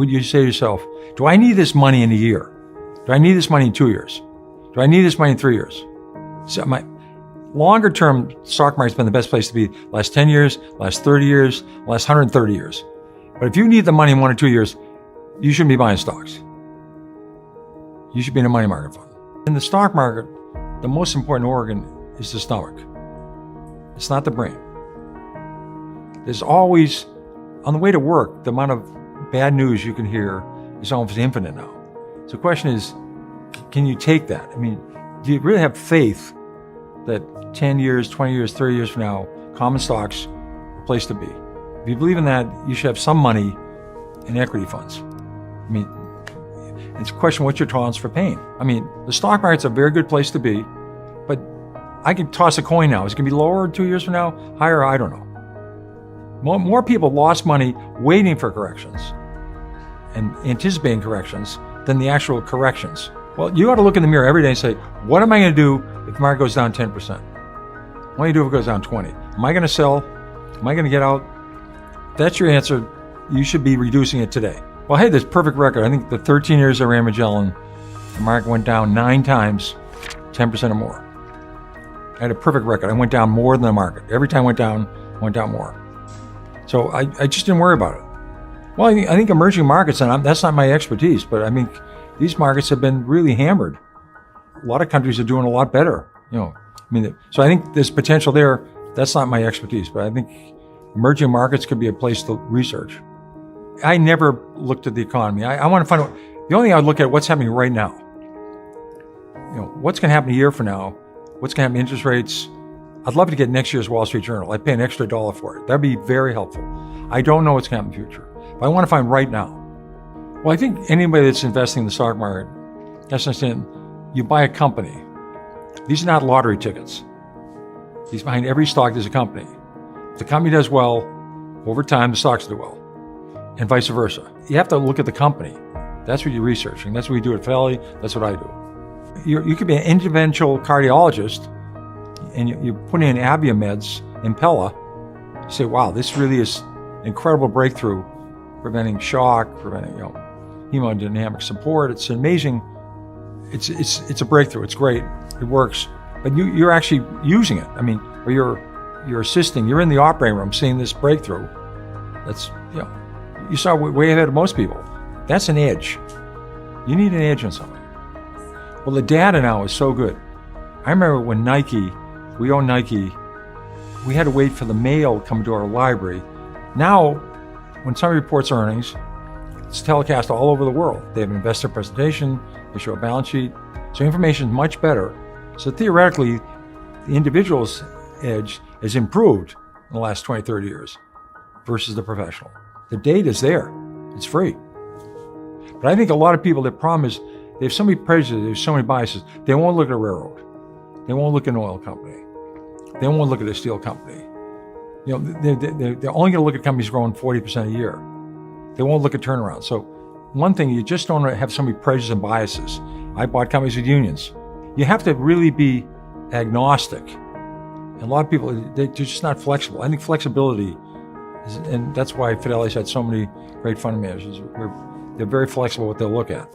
would you say to yourself, do I need this money in a year? Do I need this money in 2 years? Do I need this money in 3 years? So my longer term stock market's been the best place to be last 10 years, last 30 years, last 130 years. But if you need the money in 1 or 2 years, you shouldn't be buying stocks. You should be in a money market fund. In the stock market, the most important organ is the stomach. It's not the brain. There's always, on the way to work, the amount of bad news you can hear is almost infinite now. So the question is, can you take that? I mean, do you really have faith that 10 years, 20 years, 30 years from now, common stocks are a place to be? If you believe in that, you should have some money in equity funds. I mean, it's a question, what's your tolerance for pain? I mean, the stock market's a very good place to be, but I can toss a coin now. Is it going to be lower 2 years from now? Higher? I don't know. More people lost money waiting for corrections and anticipating corrections than the actual corrections. Well, you ought to look in the mirror every day and say, what am I going to do if the market goes down 10%? What do you do if it goes down 20? Am I going to sell? Am I going to get out? If that's your answer, you should be reducing it today. Well, hey, there's perfect record. I think the 13 years I ran Magellan, the market went down 9 times, 10% or more. I had a perfect record. I went down more than the market. Every time I went down more. So I just didn't worry about it. Well, I think emerging markets, and that's not my expertise, but I mean, these markets have been really hammered. A lot of countries are doing a lot better, so I think there's potential there. That's not my expertise, but I think emerging markets could be a place to research. I never looked at the economy. I want to find out, the only thing I would look at what's happening right now. What's going to happen a year from now? What's going to happen to interest rates? I'd love to get next year's Wall Street Journal. I'd pay an extra $1 for it. That'd be very helpful. I don't know what's going to happen in the future, but I want to find right now. Well, I think anybody that's investing in the stock market has to understand, you buy a company. These are not lottery tickets. Behind every stock, there's a company. If the company does well, over time, the stocks do well, and vice versa. You have to look at the company. That's what you're researching. That's what we do at Fidelity. That's what I do. You could be an interventional cardiologist, and you put in Abiomed's Impella. You say, wow, this really is an incredible breakthrough, preventing shock, preventing hemodynamic support. It's amazing. It's a breakthrough. It's great. It works. But you're actually using it. I mean, or you're assisting. You're in the operating room seeing this breakthrough. That's you saw way ahead of most people. That's an edge. You need an edge on something. Well, the data now is so good. I remember when we owned Nike, we had to wait for the mail to come to our library. Now, when somebody reports earnings, it's telecast all over the world. They have an investor presentation, they show a balance sheet, so information is much better. So theoretically, the individual's edge has improved in the last 20, 30 years versus the professional. The data is there, it's free. But I think a lot of people, their problem is they have so many prejudices, there's so many biases, they won't look at a railroad. They won't look at an oil company. They won't look at a steel company. They're only going to look at companies growing 40% a year. They won't look at turnaround. So one thing, you just don't have so many prejudices and biases. I bought companies with unions. You have to really be agnostic. And a lot of people, they're just not flexible. I think flexibility is, and that's why Fidelity's had so many great fund managers. They're very flexible what they'll look at.